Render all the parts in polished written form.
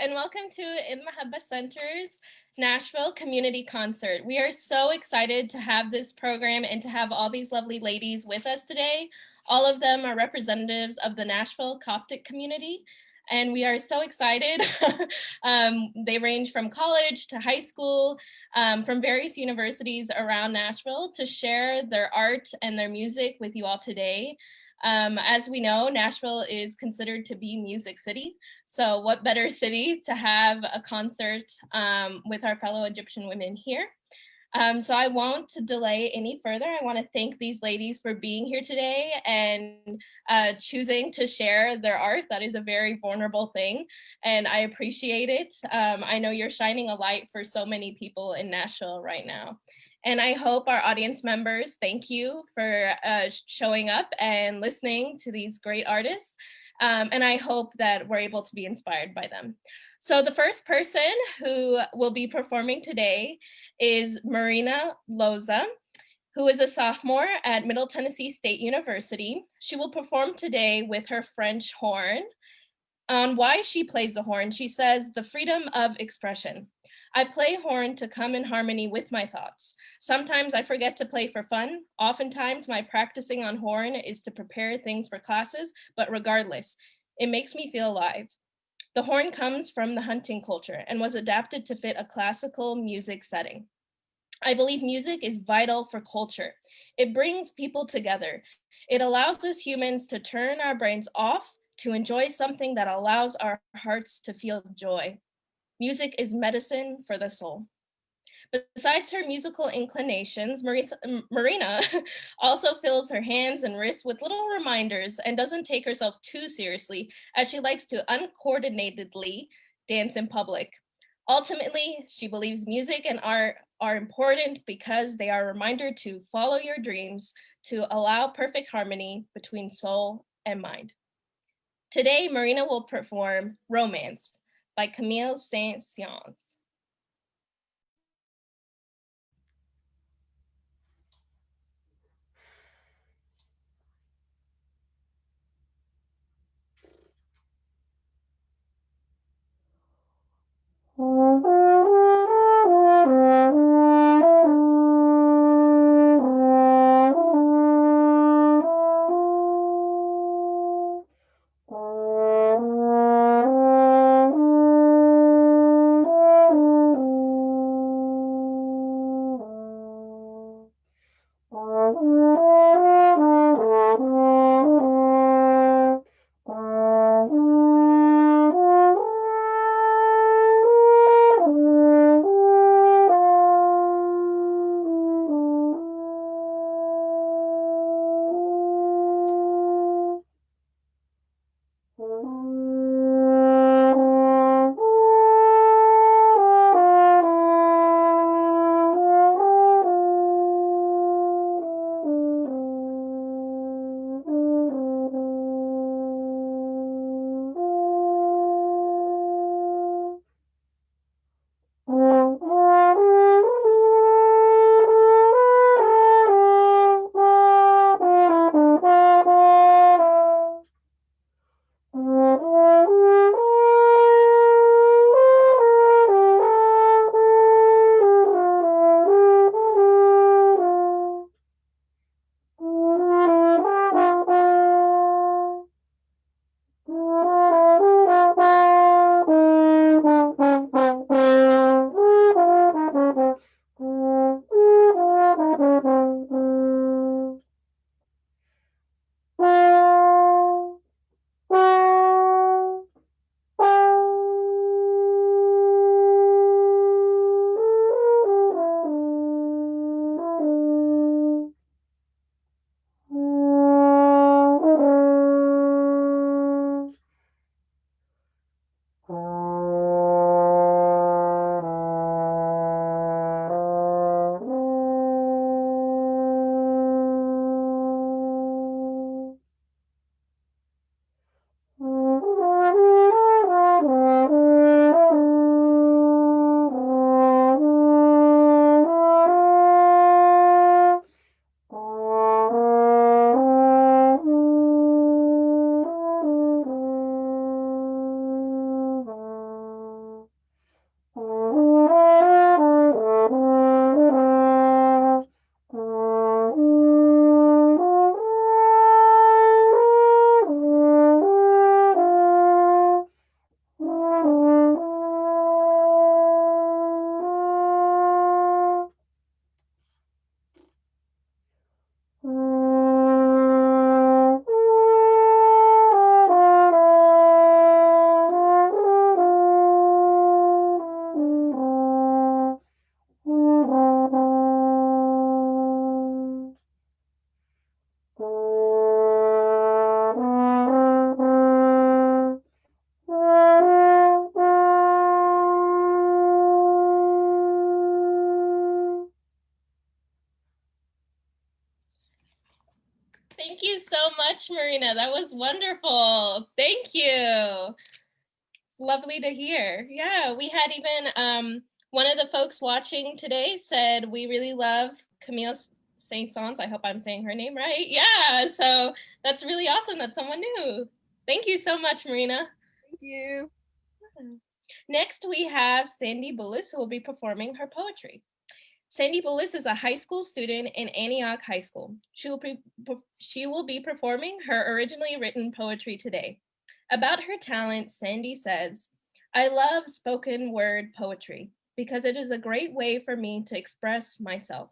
and welcome to Elmahaba Center's Nashville Community Concert. We are so excited to have this program and to have all these lovely ladies with us today. All of them are representatives of the Nashville Coptic community, and we are so excited. They range from college to high school, from various universities around Nashville to share their art and their music with you all today. As we know, Nashville is considered to be Music City. So what better city to have a concert with our fellow Egyptian women here. So I won't delay any further. I want to thank these ladies for being here today and choosing to share their art. That is a very vulnerable thing, and I appreciate it. I know you're shining a light for so many people in Nashville right now. And I hope our audience members, thank you for showing up and listening to these great artists. And I hope that we're able to be inspired by them. So the first person who will be performing today is Marina Loza, who is a sophomore at Middle Tennessee State University. She will perform today with her French horn. On why she plays the horn, she says, the freedom of expression. I play horn to come in harmony with my thoughts. Sometimes I forget to play for fun. Oftentimes my practicing on horn is to prepare things for classes, but regardless, it makes me feel alive. The horn comes from the hunting culture and was adapted to fit a classical music setting. I believe music is vital for culture. It brings people together. It allows us humans to turn our brains off to enjoy something that allows our hearts to feel joy. Music is medicine for the soul. Besides her musical inclinations, Marina also fills her hands and wrists with little reminders and doesn't take herself too seriously, as she likes to uncoordinatedly dance in public. Ultimately, she believes music and art are important because they are a reminder to follow your dreams, to allow perfect harmony between soul and mind. Today, Marina will perform Romance by Camille Saint-Saens. Thank you so much, Marina. That was wonderful. Thank you. Lovely to hear. Yeah, we had even one of the folks watching today said we really love Camille Saint-Saens. I hope I'm saying her name right. Yeah, so that's really awesome that someone knew. Thank you so much, Marina. Thank you. Next, we have Sandy Boles, who will be performing her poetry. Sandy Boles is a high school student in Antioch High School. She will be performing her originally written poetry today. About her talent, Sandy says, I love spoken word poetry because it is a great way for me to express myself.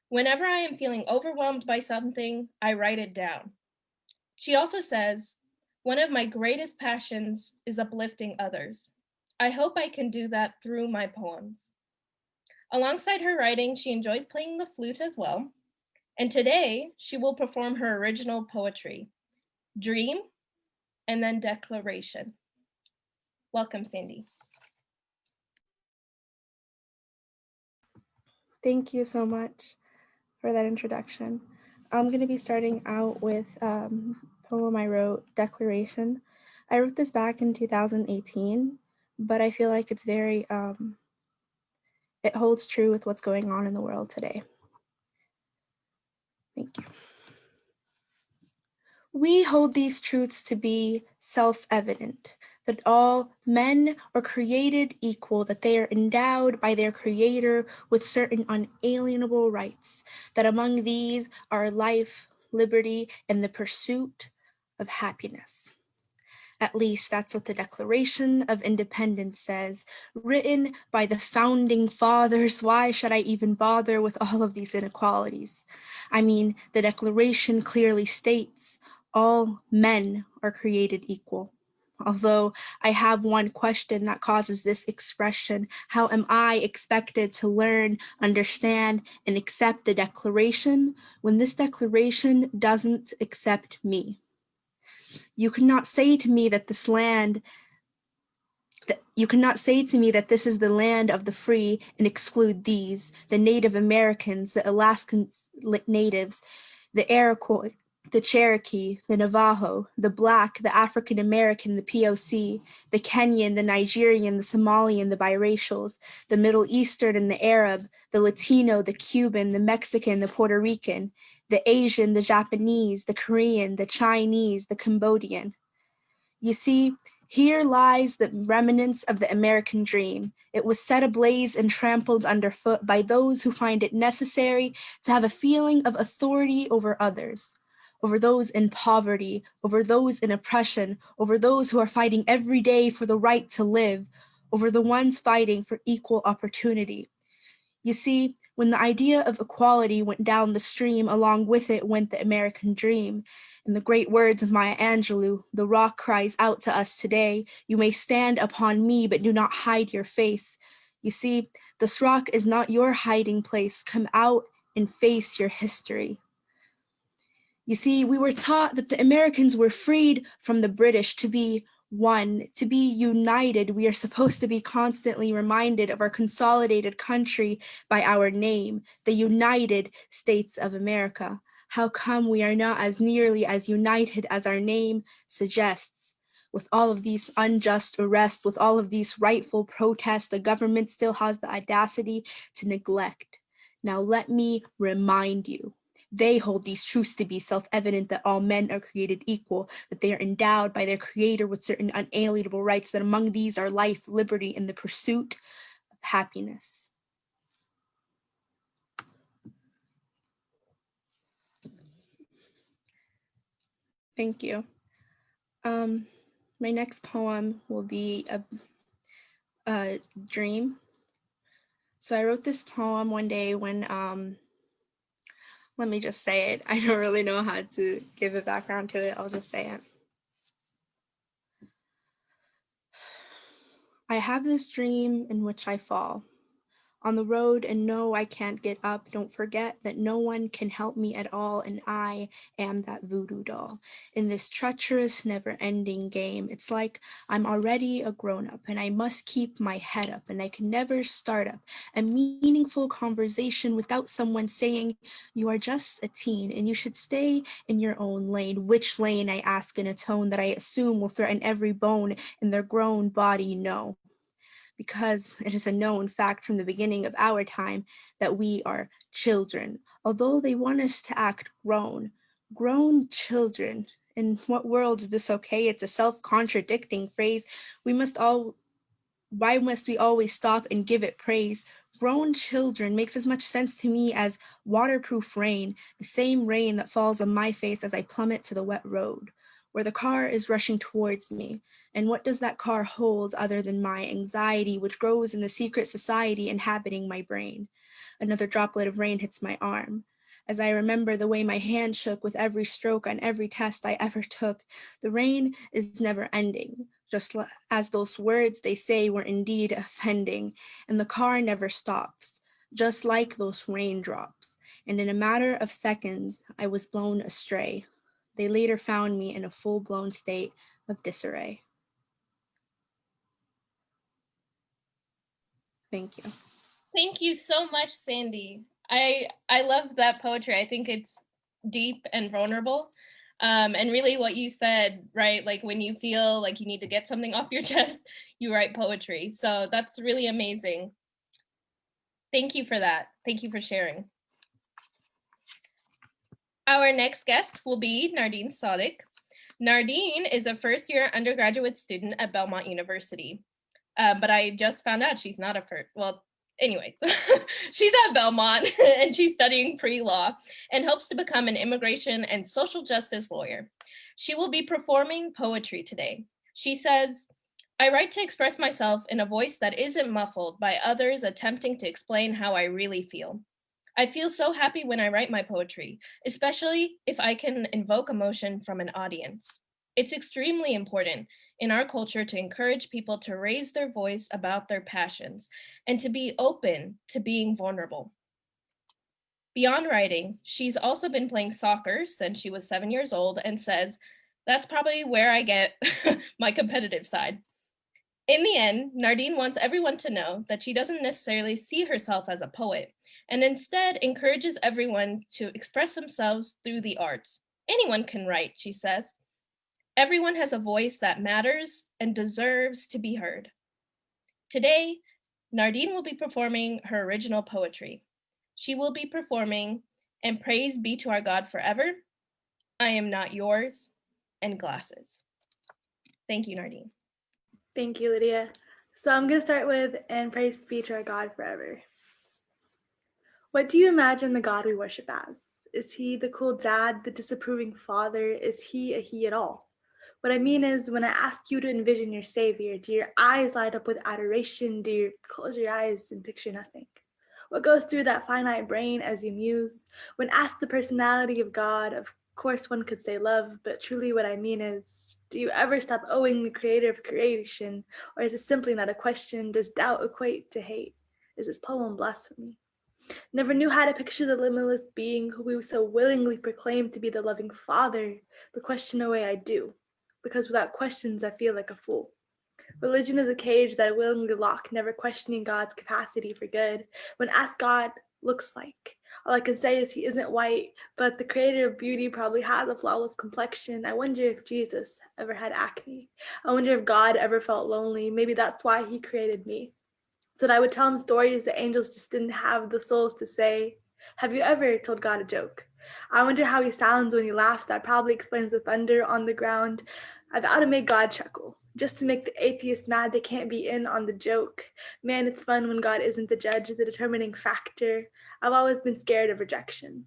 Whenever I am feeling overwhelmed by something, I write it down. She also says, one of my greatest passions is uplifting others. I hope I can do that through my poems. Alongside her writing, she enjoys playing the flute as well. And today, she will perform her original poetry, Dream, and then Declaration. Welcome, Sandy. Thank you so much for that introduction. I'm going to be starting out with a poem I wrote, Declaration. I wrote this back in 2018, but I feel like it's very, it holds true with what's going on in the world today. Thank you. We hold these truths to be self-evident, that all men are created equal, that they are endowed by their creator with certain unalienable rights, that among these are life, liberty, and the pursuit of happiness. At least that's what the Declaration of Independence says, written by the founding fathers. Why should I even bother with all of these inequalities? I mean, the Declaration clearly states all men are created equal. Although I have one question that causes this expression: how am I expected to learn, understand, and accept the Declaration when this Declaration doesn't accept me? You cannot say to me that this land, you cannot say to me that this is the land of the free and exclude these, the Native Americans, the Alaskan natives, the Iroquois, the Cherokee, the Navajo, the Black, the African American, the POC, the Kenyan, the Nigerian, the Somalian, the biracials, the Middle Eastern and the Arab, the Latino, the Cuban, the Mexican, the Puerto Rican, the Asian, the Japanese, the Korean, the Chinese, the Cambodian. You see, here lies the remnants of the American dream. It was set ablaze and trampled underfoot by those who find it necessary to have a feeling of authority over others, over those in poverty, over those in oppression, over those who are fighting every day for the right to live, over the ones fighting for equal opportunity. You see, when the idea of equality went down the stream, along with it went the American dream. In the great words of Maya Angelou, the rock cries out to us today, you may stand upon me, but do not hide your face. You see, this rock is not your hiding place. Come out and face your history. You see, we were taught that the Americans were freed from the British to be one, to be united. We are supposed to be constantly reminded of our consolidated country by our name, the United States of America. How come we are not as nearly as united as our name suggests? With all of these unjust arrests, with all of these rightful protests, the government still has the audacity to neglect. Now let me remind you. They hold these truths to be self-evident, that all men are created equal, that they are endowed by their creator with certain unalienable rights, that among these are life, liberty, and the pursuit of happiness. Thank you. My next poem will be a dream. So I wrote this poem one day when, let me just say it. I don't really know how to give a background to it. I'll just say it. I have this dream in which I fall. on the road and no, I can't get up. Don't forget that no one can help me at all, and I am that voodoo doll. In this treacherous, never-ending game, it's like I'm already a grown-up and I must keep my head up, and I can never start up a meaningful conversation without someone saying, you are just a teen and you should stay in your own lane. Which lane, I ask in a tone that I assume will threaten every bone in their grown body. No, because it is a known fact from the beginning of our time that we are children, although they want us to act grown children. In what world is this okay? It's a self-contradicting phrase. Why must we always stop and give it praise? Grown children makes as much sense to me as waterproof rain, the same rain that falls on my face as I plummet to the wet road, where the car is rushing towards me. And what does that car hold other than my anxiety, which grows in the secret society inhabiting my brain? Another droplet of rain hits my arm. As I remember the way my hand shook with every stroke on every test I ever took, the rain is never ending, just as those words they say were indeed offending, and the car never stops, just like those raindrops. And in a matter of seconds, I was blown astray. They later found me in a full-blown state of disarray. Thank you. Thank you so much, Sandy. I love that poetry. I think it's deep and vulnerable. And really what you said, right? Like when you feel like you need to get something off your chest, you write poetry. So that's really amazing. Thank you for that. Thank you for sharing. Our next guest will be Nardien Sadik. Nardien is a first-year undergraduate student at Belmont University. But I just found out she's not a first, well, anyways, she's at Belmont and she's studying pre-law and hopes to become an immigration and social justice lawyer. She will be performing poetry today. She says, I write to express myself in a voice that isn't muffled by others attempting to explain how I really feel. I feel so happy when I write my poetry, especially if I can invoke emotion from an audience. It's extremely important in our culture to encourage people to raise their voice about their passions and to be open to being vulnerable. Beyond writing, she's also been playing soccer since she was 7 years old and says, that's probably where I get my competitive side. In the end, Nardien wants everyone to know that she doesn't necessarily see herself as a poet, and instead encourages everyone to express themselves through the arts. Anyone can write, she says. Everyone has a voice that matters and deserves to be heard. Today, Nardien will be performing her original poetry. She will be performing And Praise Be to Our God Forever, I Am Not Yours, and Glasses. Thank you, Nardien. Thank you, Lydia. So I'm going to start with And Praise Be to Our God Forever. What do you imagine the God we worship as? Is he the cool dad, the disapproving father? Is he a he at all? What I mean is, when I ask you to envision your savior, do your eyes light up with adoration? Do you close your eyes and picture nothing? What goes through that finite brain as you muse? When asked the personality of God, of course one could say love, but truly what I mean is, do you ever stop owing the creator of creation? Or is it simply not a question? Does doubt equate to hate? Is this poem blasphemy? Never knew how to picture the limitless being who we so willingly proclaim to be the loving Father, but question away I do, because without questions I feel like a fool. Religion is a cage that I willingly lock, never questioning God's capacity for good. When asked God looks like, all I can say is he isn't white, but the creator of beauty probably has a flawless complexion. I wonder if Jesus ever had acne. I wonder if God ever felt lonely. Maybe that's why he created me, so that I would tell him stories the angels just didn't have the souls to say. Have you ever told God a joke? I wonder how he sounds when he laughs. That probably explains the thunder on the ground. I vow to make God chuckle, just to make the atheists mad they can't be in on the joke. Man, it's fun when God isn't the judge, the determining factor. I've always been scared of rejection.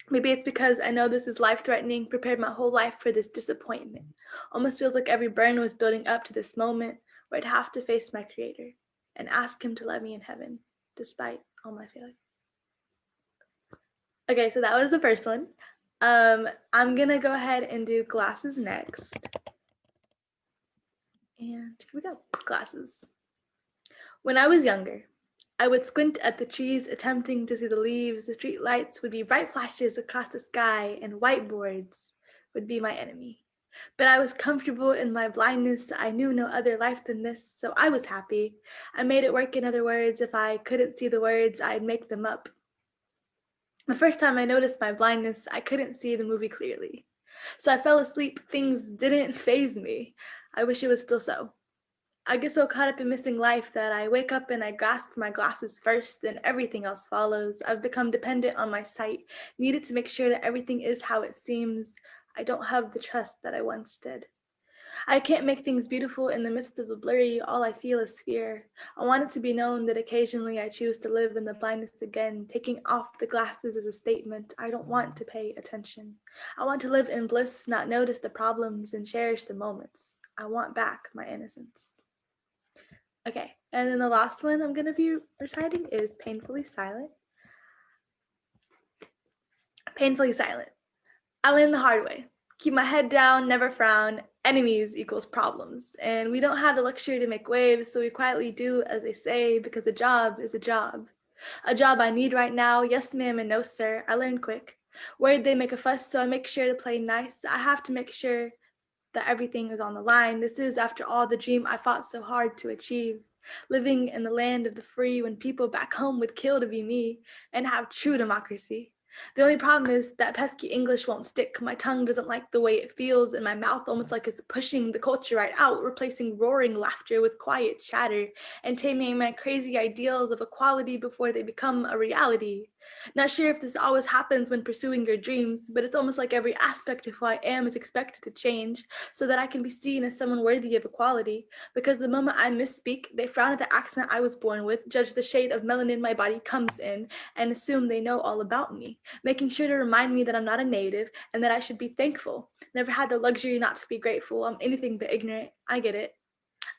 Maybe it's because I know this is life-threatening, prepared my whole life for this disappointment. Almost feels like every burn was building up to this moment where I'd have to face my creator and ask him to let me in heaven, despite all my failure. Okay, so that was the first one. I'm gonna go ahead and do Glasses next. And here we go, Glasses. When I was younger, I would squint at the trees, attempting to see the leaves. The street lights would be bright flashes across the sky, and whiteboards would be my enemy. But I was comfortable in my blindness. I knew no other life than this, so I was happy. I made it work. In other words, if I couldn't see the words, I'd make them up. The first time I noticed my blindness, I couldn't see the movie clearly. So I fell asleep. Things didn't faze me. I wish it was still so. I get so caught up in missing life that I wake up and I grasp for my glasses first, then everything else follows. I've become dependent on my sight, needed to make sure that everything is how it seems. I don't have the trust that I once did. I can't make things beautiful in the midst of the blurry. All I feel is fear. I want it to be known that occasionally I choose to live in the blindness again. Taking off the glasses is a statement. I don't want to pay attention. I want to live in bliss, not notice the problems and cherish the moments. I want back my innocence. Okay, and then the last one I'm going to be reciting is Painfully Silent. Painfully silent. I learned the hard way. Keep my head down, never frown. Enemies equals problems. And we don't have the luxury to make waves, so we quietly do as they say, because a job is a job. A job I need right now, yes ma'am and no sir. I learned quick. Worried they make a fuss, so I make sure to play nice. I have to make sure that everything is on the line. This is, after all, the dream I fought so hard to achieve. Living in the land of the free, when people back home would kill to be me and have true democracy. The only problem is that pesky English won't stick. My tongue doesn't like the way it feels in my mouth, almost like it's pushing the culture right out, replacing roaring laughter with quiet chatter and taming my crazy ideals of equality before they become a reality. Not sure if this always happens when pursuing your dreams, but it's almost like every aspect of who I am is expected to change so that I can be seen as someone worthy of equality. Because the moment I misspeak, they frown at the accent I was born with, judge the shade of melanin my body comes in, and assume they know all about me, making sure to remind me that I'm not a native and that I should be thankful. Never had the luxury not to be grateful. I'm anything but ignorant. I get it.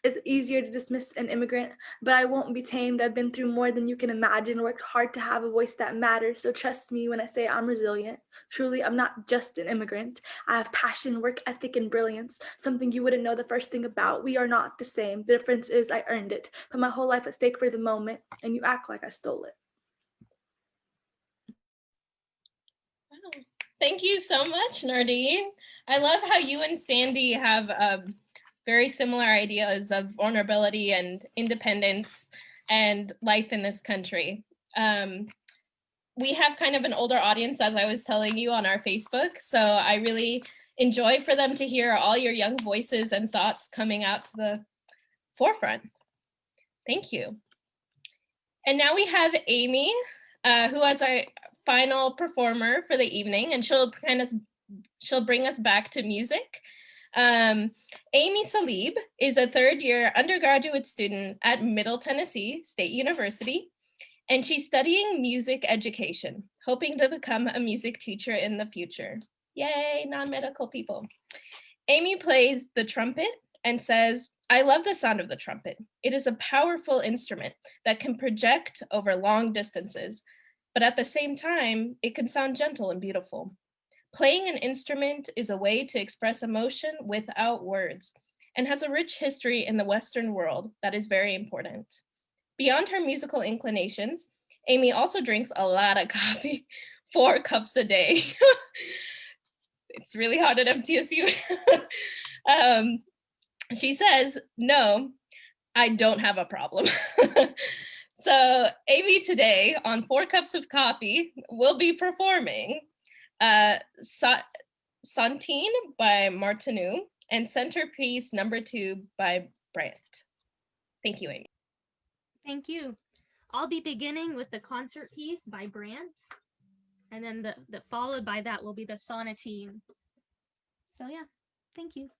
It's easier to dismiss an immigrant, but I won't be tamed. I've been through more than you can imagine, worked hard to have a voice that matters, so trust me when I say I'm resilient. Truly, I'm not just an immigrant. I have passion, work ethic, and brilliance, something you wouldn't know the first thing about. We are not the same. The difference is I earned it, put my whole life at stake for the moment, and you act like I stole it. Wow. Thank you so much, Nardien. I love how you and Sandy have very similar ideas of vulnerability and independence and life in this country. We have kind of an older audience, as I was telling you, on our Facebook, so I really enjoy for them to hear all your young voices and thoughts coming out to the forefront. Thank you. And now we have Amy, who is our final performer for the evening, and she'll bring us back to music. Amy Saleeb is a third-year undergraduate student at Middle Tennessee State University, and she's studying music education, hoping to become a music teacher in the future. Yay, non-medical people. Amy plays the trumpet and says, "I love the sound of the trumpet. It is a powerful instrument that can project over long distances, but at the same time, it can sound gentle and beautiful. Playing an instrument is a way to express emotion without words and has a rich history in the Western world that is very important." Beyond her musical inclinations, Amy also drinks a lot of coffee, 4 cups a day. It's really hard at MTSU. She says, "No, I don't have a problem." So Amy today on 4 cups of coffee will be performing Sonatine by Martinu and Centerpiece No.2 by Brandt. Thank you, Amy. Thank you. I'll be beginning with the concert piece by Brandt, and then the followed by that will be the Sonatine. So yeah, thank you.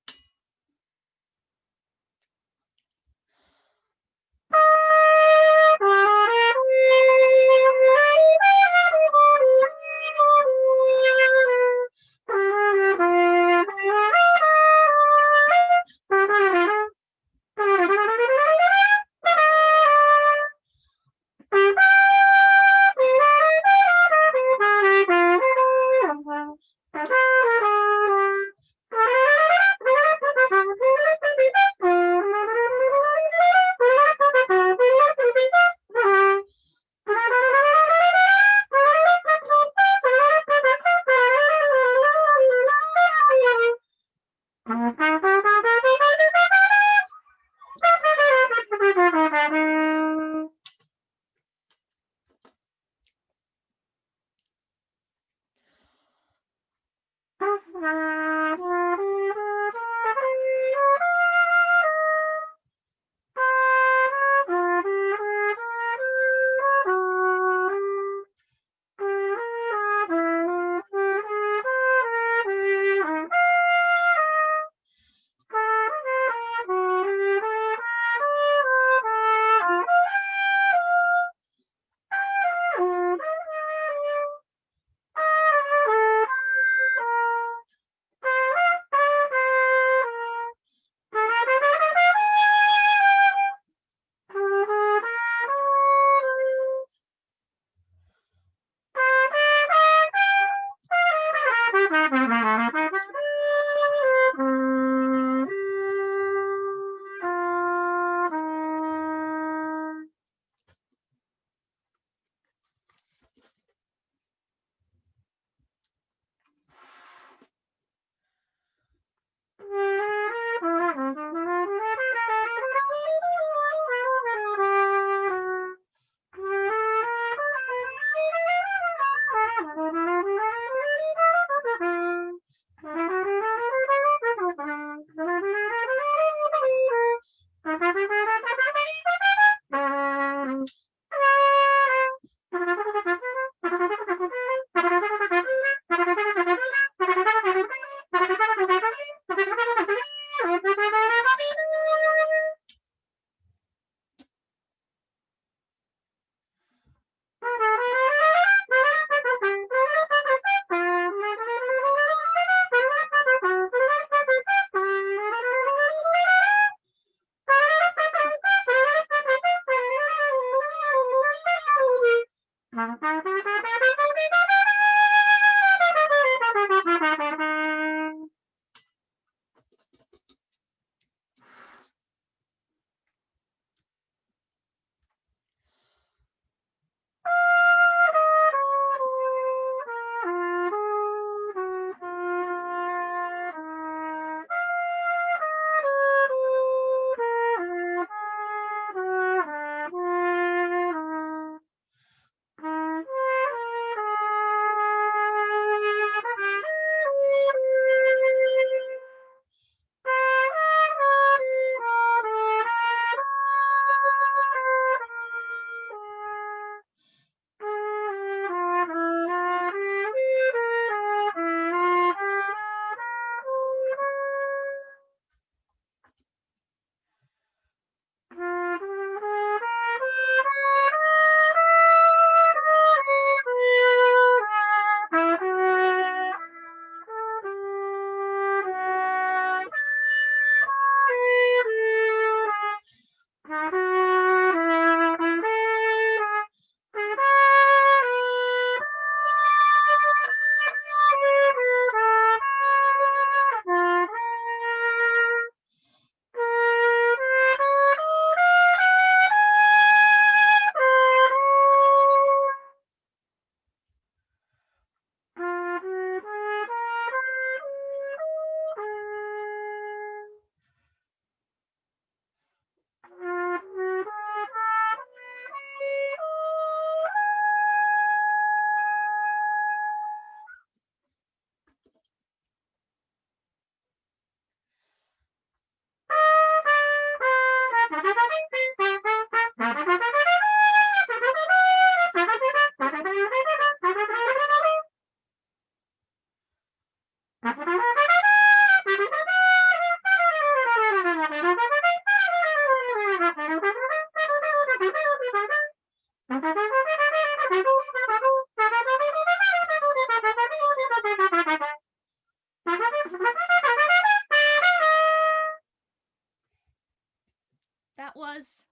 That was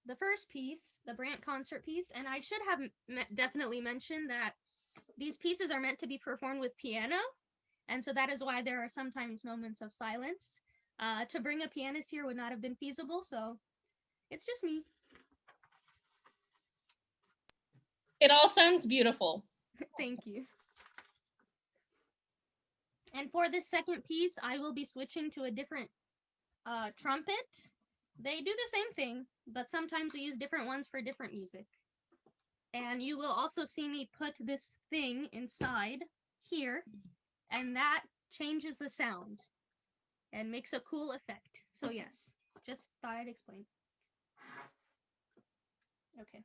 the first piece, the Brandt concert piece, and I should have definitely mentioned that these pieces are meant to be performed with piano, and so that is why there are sometimes moments of silence. To bring a pianist here would not have been feasible, so it's just me. It all sounds beautiful. Thank you. And for this second piece, I will be switching to a different trumpet. They do the same thing, but sometimes we use different ones for different music. And you will also see me put this thing inside here, and that changes the sound and makes a cool effect. So yes, just thought I'd explain. Okay.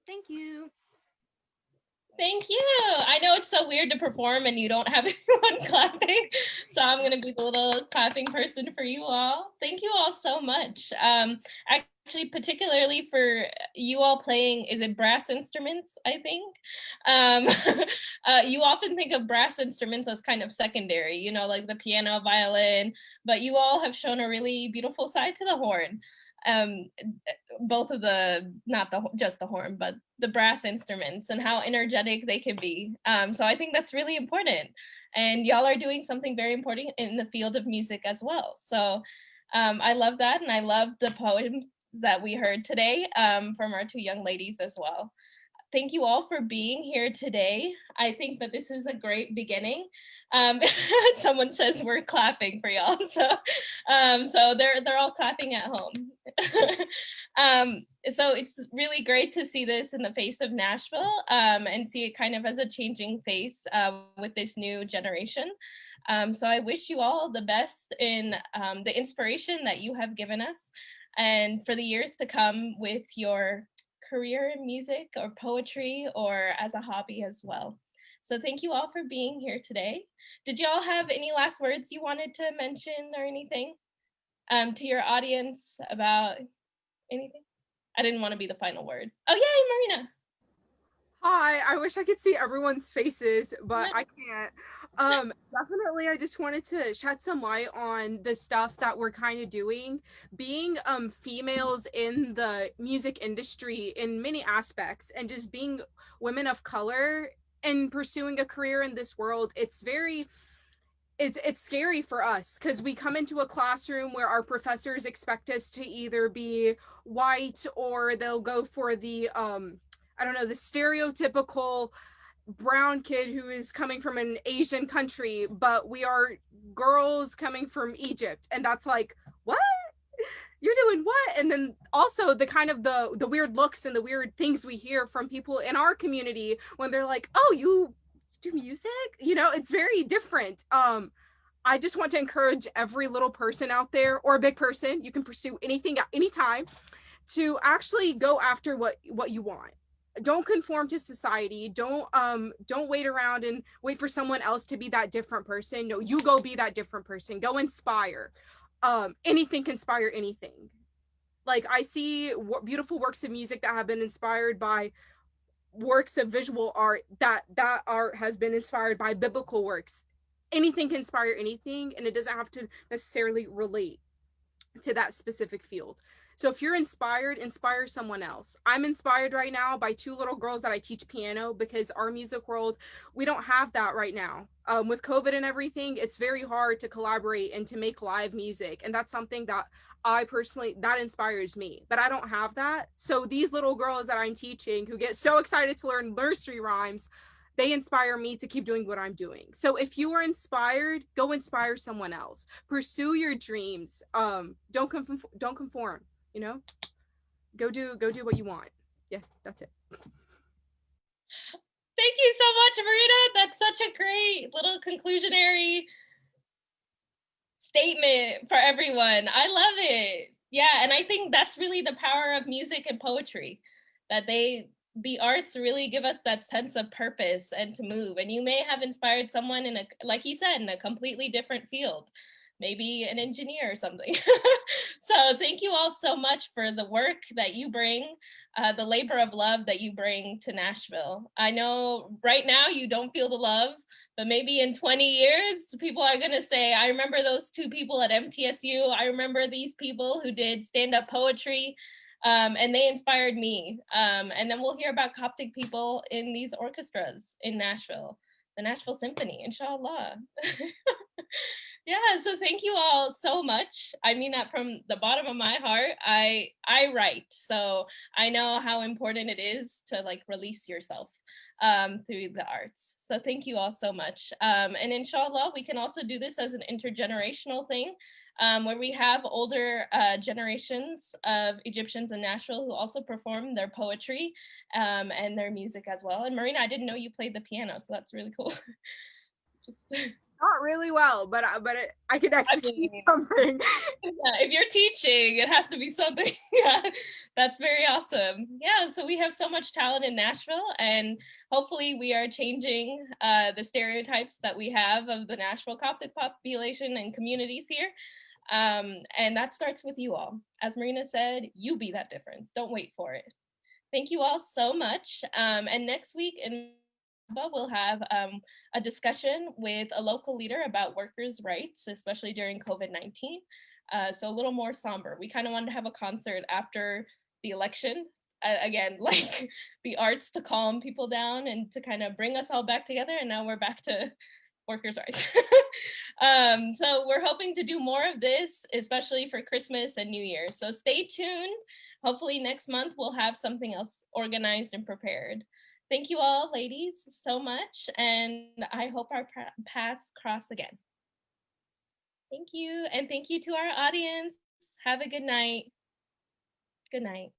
Thank you. Thank you. I know it's so weird to perform and you don't have anyone clapping, so I'm going to be the little clapping person for you all. Thank you all so much. Actually, particularly for you all playing, is it brass instruments, I think? You often think of brass instruments as kind of secondary, you know, like the piano, violin, but you all have shown a really beautiful side to the horn. Both of the, not just the horn, but the brass instruments and how energetic they can be. So I think that's really important. And y'all are doing something very important in the field of music as well. So I love that. And I love the poems that we heard today from our two young ladies as well. Thank you all for being here today. I think that this is a great beginning. Someone says we're clapping for y'all, so they're all clapping at home. So it's really great to see this in the face of Nashville and see it kind of as a changing face with this new generation. So I wish you all the best in the inspiration that you have given us and for the years to come with your career in music or poetry or as a hobby as well. So thank you all for being here today. Did you all have any last words you wanted to mention or anything to your audience about anything? I didn't want to be the final word. Oh, yay, Marina. Hi, I wish I could see everyone's faces, but I can't. Definitely, I just wanted to shed some light on the stuff that we're kind of doing. Being females in the music industry in many aspects, and just being women of color and pursuing a career in this world, it's scary for us because we come into a classroom where our professors expect us to either be white, or they'll go for the I don't know, the stereotypical brown kid who is coming from an Asian country, but we are girls coming from Egypt, and that's like, what? You're doing what? And then also the kind of the weird looks and the weird things we hear from people in our community when they're like, oh, you do music? You know, it's very different. I just want to encourage every little person out there, or a big person, you can pursue anything at any time, to actually go after what you want. Don't conform to society. Don't wait around and wait for someone else to be that different person. No, you go be that different person. Go inspire. Anything can inspire anything. Like, I see beautiful works of music that have been inspired by works of visual art, that art has been inspired by biblical works. Anything can inspire anything, and it doesn't have to necessarily relate to that specific field. So if you're inspired, inspire someone else. I'm inspired right now by two little girls that I teach piano, because our music world, we don't have that right now. With COVID and everything, it's very hard to collaborate and to make live music. And that's something that I personally, that inspires me, but I don't have that. So these little girls that I'm teaching, who get so excited to learn nursery rhymes, they inspire me to keep doing what I'm doing. So if you are inspired, go inspire someone else. Pursue your dreams. Don't conform, you know? Go do what you want. Yes, that's it. Thank you so much, Marina. That's such a great little conclusionary statement for everyone. I love it. Yeah, and I think that's really the power of music and poetry, that the arts really give us that sense of purpose and to move. And you may have inspired someone in a, like you said, in a completely different field, maybe an engineer or something. So thank you all so much for the work that you bring, the labor of love that you bring to Nashville. I know right now you don't feel the love, but maybe in 20 years, people are going to say, I remember those two people at MTSU. I remember these people who did stand-up poetry, and they inspired me. And then we'll hear about Coptic people in these orchestras in Nashville, the Nashville Symphony, inshallah. Yeah, so thank you all so much. I mean that from the bottom of my heart. I write, so I know how important it is to like release yourself through the arts. So thank you all so much. And inshallah, we can also do this as an intergenerational thing, where we have older generations of Egyptians in Nashville who also perform their poetry and their music as well. And Marina, I didn't know you played the piano, so that's really cool. Just Not really well, but I could execute something. Yeah, if you're teaching, it has to be something. Yeah, that's very awesome. Yeah, so we have so much talent in Nashville, and hopefully we are changing the stereotypes that we have of the Nashville Coptic population and communities here. And that starts with you all. As Marina said, you be that difference. Don't wait for it. Thank you all so much. And next week in we'll have a discussion with a local leader about workers' rights, especially during COVID-19. So a little more somber. We kind of wanted to have a concert after the election. Again, like the arts to calm people down and to kind of bring us all back together. And now we're back to workers' rights. So we're hoping to do more of this, especially for Christmas and New Year. So stay tuned. Hopefully next month we'll have something else organized and prepared. Thank you all, ladies, so much, and I hope our paths cross again. Thank you, and thank you to our audience. Have a good night. Good night.